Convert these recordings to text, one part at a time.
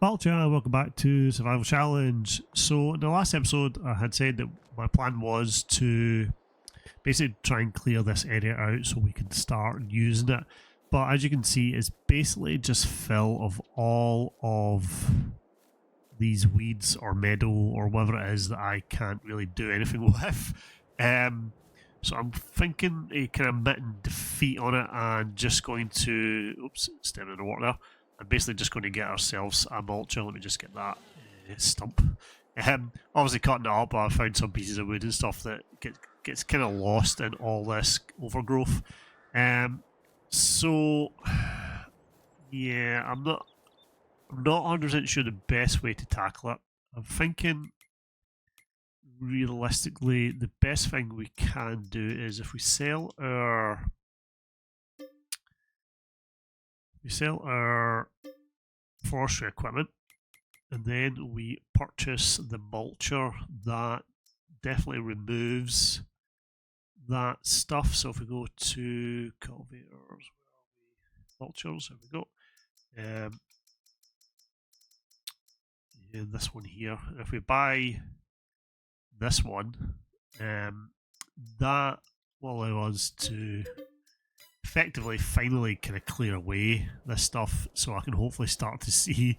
Mulching, welcome back to Survival Challenge. So in the last episode I had said that my plan was to basically try and clear this area out so we can start using it. But as you can see, it's basically just full of all of these weeds or meadow or whatever it is that I can't really do anything with. So I'm thinking a kind of mitten defeat on it and just going to, oops, stepping in the water there. I'm basically just going to get ourselves a mulcher. Let me just get that stump. Obviously cutting it up, I found some pieces of wood and stuff that gets kind of lost in all this overgrowth. So yeah, I'm not 100% sure the best way to tackle it. I'm thinking realistically the best thing we can do is if we sell our forestry equipment and then we purchase the mulcher that definitely removes that stuff. So if we go to cultivators, mulchers, there we go. This one here. If we buy this one, that will allow us to effectively finally kind of clear away this stuff so I can hopefully start to see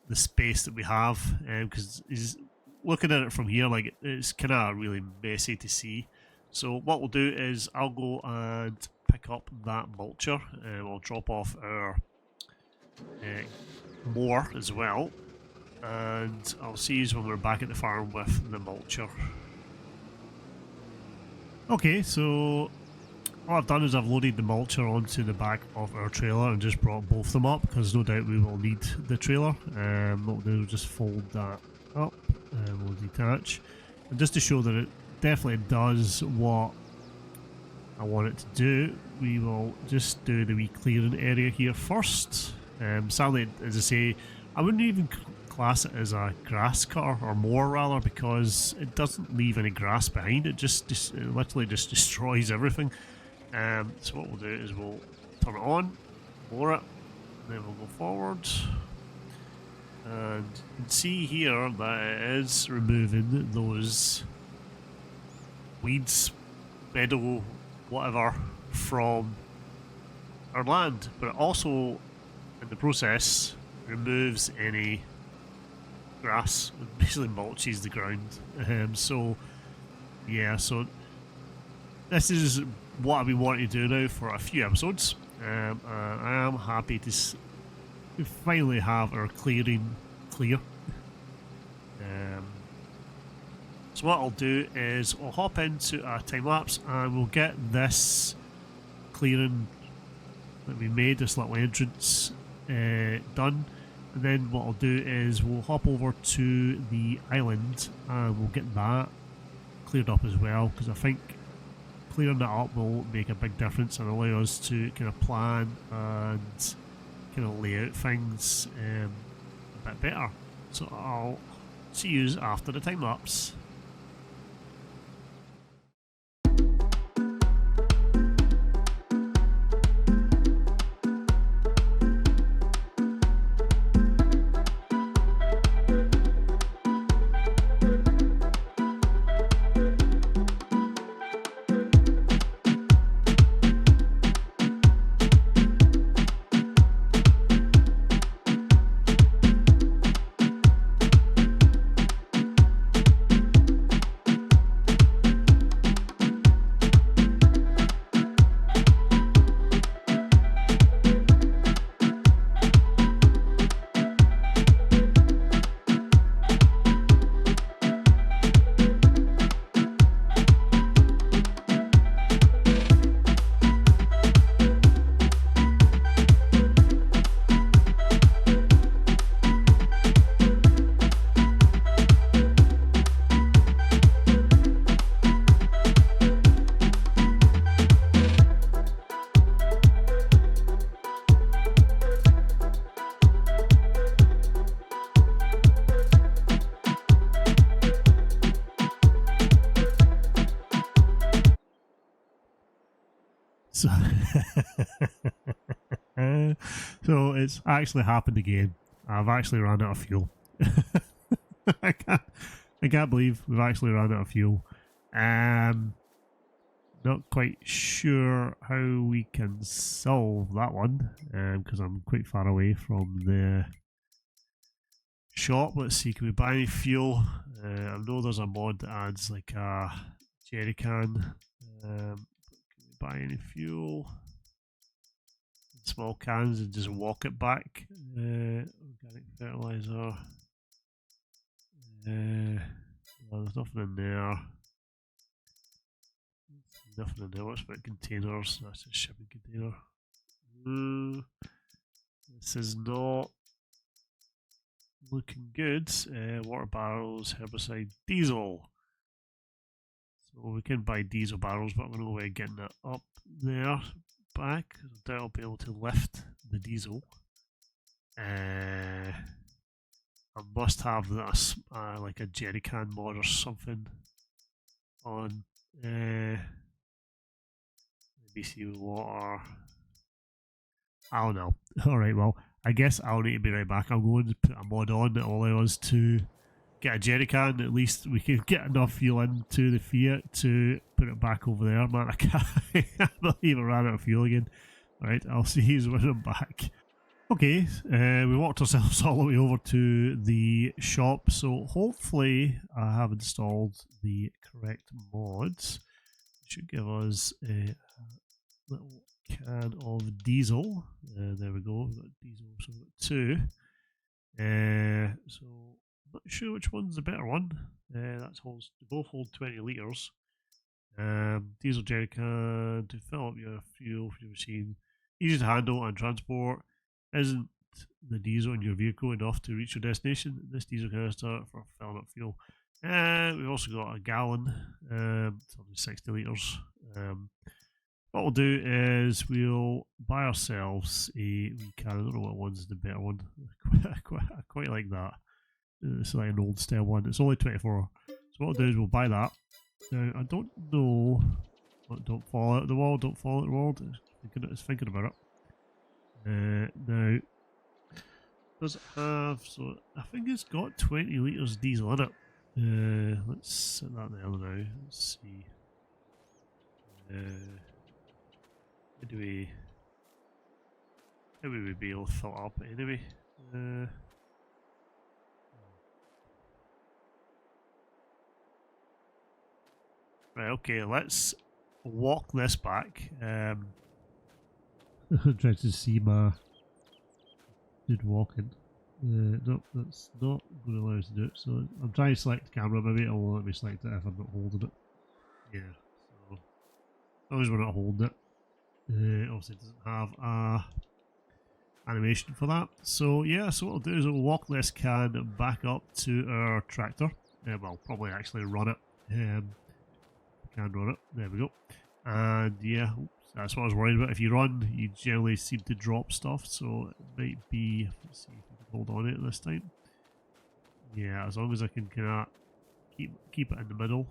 the space that we have, because looking at it from here, like it's kind of really messy to see. So what we'll do is I'll go and pick up that mulcher and we'll drop off our mower as well, and I'll see you when we're back at the farm with the mulcher. Okay, so what I've done is I've loaded the mulcher onto the back of our trailer and just brought both of them up because no doubt we will need the trailer. What we'll do is just fold that up and we'll detach. And just to show that it definitely does what I want it to do, we will just do the wee clearing area here first. Sadly, as I say, I wouldn't even class it as a grass cutter or mower rather, because it doesn't leave any grass behind. It it literally just destroys everything. So what we'll do is we'll turn it on, mower it, then we'll go forward, and you can see here that it is removing those weeds, meadow, whatever, from our land, but it also in the process removes any grass and basically mulches the ground. So yeah, so this is what I've been wanting to do now for a few episodes. I am happy to finally have our clearing clear. So what I'll do is I'll hop into a time lapse and we'll get this clearing that we made, this little entrance, done. And then what I'll do is we'll hop over to the island and we'll get that cleared up as well, because I think clearing that up will make a big difference and allow us to kind of plan and kind of lay out things a bit better. So I'll see you after the time lapse. So it's actually happened again. I've actually ran out of fuel. I can't believe we've actually ran out of fuel. Not quite sure how we can solve that one, because I'm quite far away from the shop. Let's see, can we buy any fuel? I know there's a mod that adds like a jerry can. Can we buy any fuel? Small cans and just walk it back. Organic fertilizer. Well, there's nothing in there. Nothing in there. What's about containers? That's a shipping container. This is not looking good. Water barrels, herbicide, diesel. So we can buy diesel barrels, but I'm going to go away getting it up there, back. I doubt I'll be able to lift the diesel. I must have this, like a jerry can mod or something on. BBC water. I don't know. Alright, well, I guess I'll need to be right back. I'm going to put a mod on that will allow us to get a jerry can. At least we can get enough fuel into the Fiat to put it back over there. Man, I can't believe I ran out of fuel again. Alright, I'll see you when I'm back. Okay, we walked ourselves all the way over to the shop, so hopefully I have installed the correct mods. It should give us a little can of diesel. There we go, we've got diesel, so we've got two. So I'm not sure which one's the better one. That's holds, they both hold 20 litres. Diesel jerry can to fill up your fuel for your machine. Easy to handle and transport. Isn't the diesel in your vehicle enough to reach your destination? This diesel canister for filling up fuel. We've also got a gallon, it's only 60 litres. What we'll do is we'll buy ourselves a wee can. I don't know what one's the better one. I quite like that. It's like an old style one. It's only 24. So what we'll do is we'll buy that. Now, I don't know. Don't fall out of the wall. Don't fall out of the wall. It's thinking about it. Now, does it have, so I think it's got 20 litres diesel in it. Let's set that there now. Let's see. How do we, maybe we'd be able to fill it up anyway. Right, okay, let's walk this back. I'm trying to see my dude walking. Nope, that's not going to allow us to do it. So I'm trying to select the camera, maybe it will let me select it if I'm not holding it. Yeah, so as long as we're not holding it. Obviously it doesn't have a animation for that. So yeah, so what we'll do is we'll walk this can back up to our tractor. Well, probably actually run it. Can run it. There we go. And yeah, that's what I was worried about. If you run, you generally seem to drop stuff, so it might be. Let's see if we can hold on to it this time. Yeah, as long as I can kind of keep it in the middle,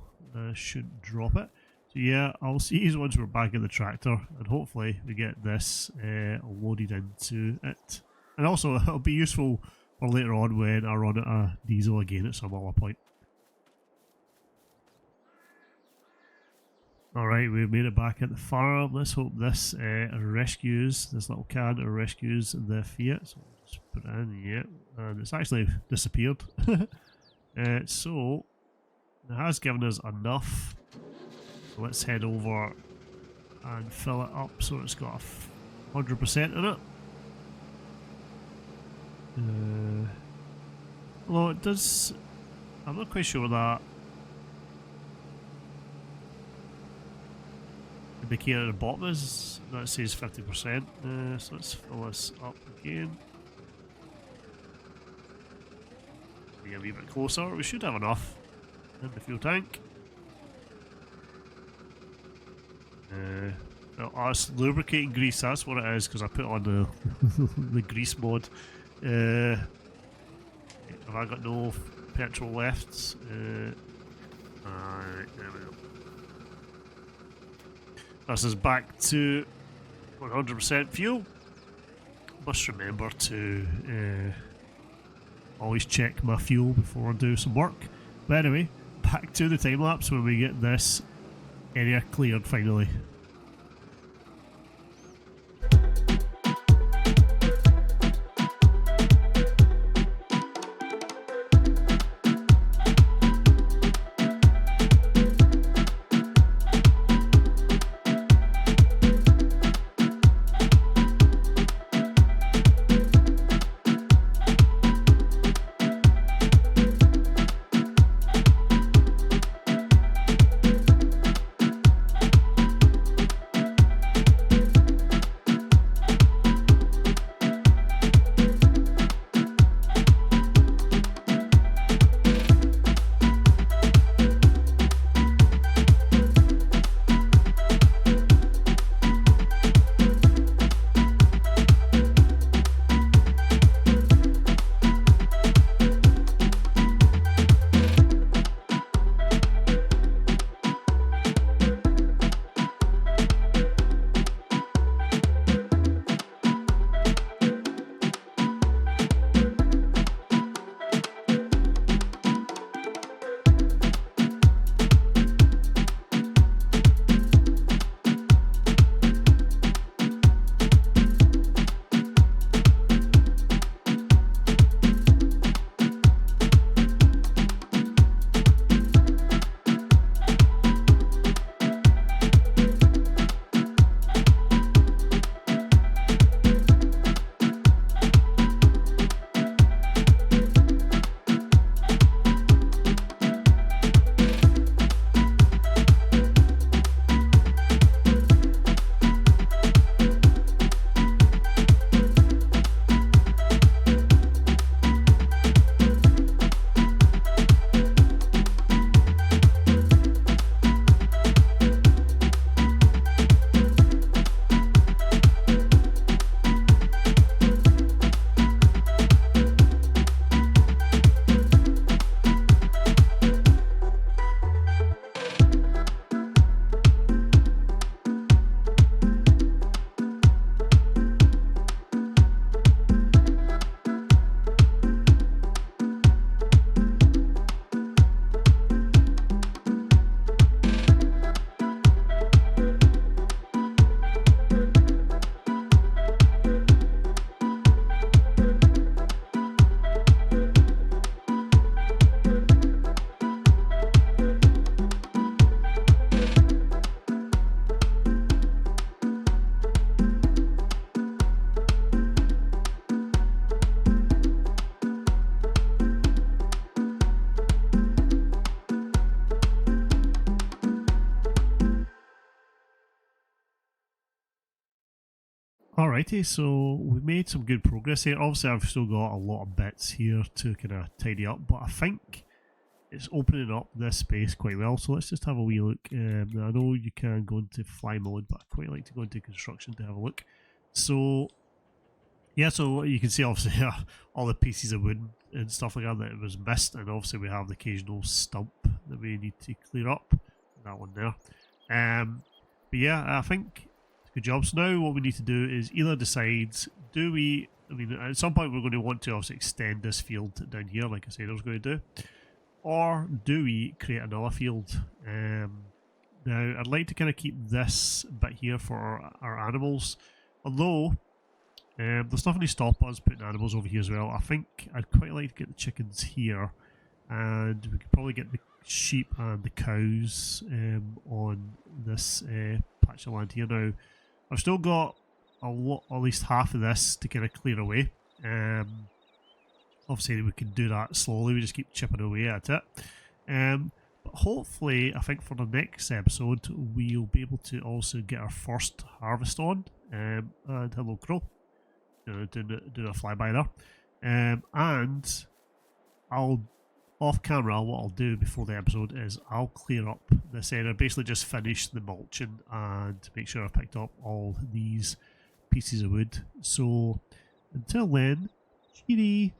shouldn't drop it. So yeah, I'll see you once we're back in the tractor, and hopefully we get this loaded into it. And also, it'll be useful for later on when I run at a diesel again at some other point. Alright, we've made it back at the farm. Let's hope this rescues, this little can rescues the Fiat. So we'll just put it in, yeah. And it's actually disappeared. So, it has given us enough. So let's head over and fill it up so it's got 100% in it. Although it does, I'm not quite sure that indicator at the bottom is, that says 50%. So let's fill this up again. Be a wee bit closer. We should have enough in the fuel tank. Well, it's lubricating grease, that's what it is, because I put on the the grease mod. Have I got no petrol left? Alright, there we go. This is back to 100% fuel. Must remember to Always check my fuel before I do some work. But anyway, back to the time lapse when we get this area cleared finally. Alrighty, so we've made some good progress here. Obviously I've still got a lot of bits here to kind of tidy up, but I think it's opening up this space quite well. So let's just have a wee look. Now I know you can go into fly mode, but I quite like to go into construction to have a look. So yeah, so you can see obviously all the pieces of wood and stuff like that that was missed, and obviously we have the occasional stump that we need to clear up. That one there. But yeah, I think good job. So now what we need to do is either decide, do we, I mean at some point we're going to want to obviously extend this field down here like I said I was going to do, or do we create another field? Now I'd like to kind of keep this bit here for our animals, although there's nothing to stop us putting animals over here as well. I think I'd quite like to get the chickens here, and we could probably get the sheep and the cows on this patch of land here. Now I've still got a lot, at least half of this to kind of clear away. Obviously we can do that slowly, we just keep chipping away at it. But hopefully I think for the next episode we'll be able to also get our first harvest on. And hello crow, doing a flyby there. And I'll off camera, what I'll do before the episode is I'll clear up this area, basically just finish the mulching and make sure I've picked up all these pieces of wood. So until then, cheery.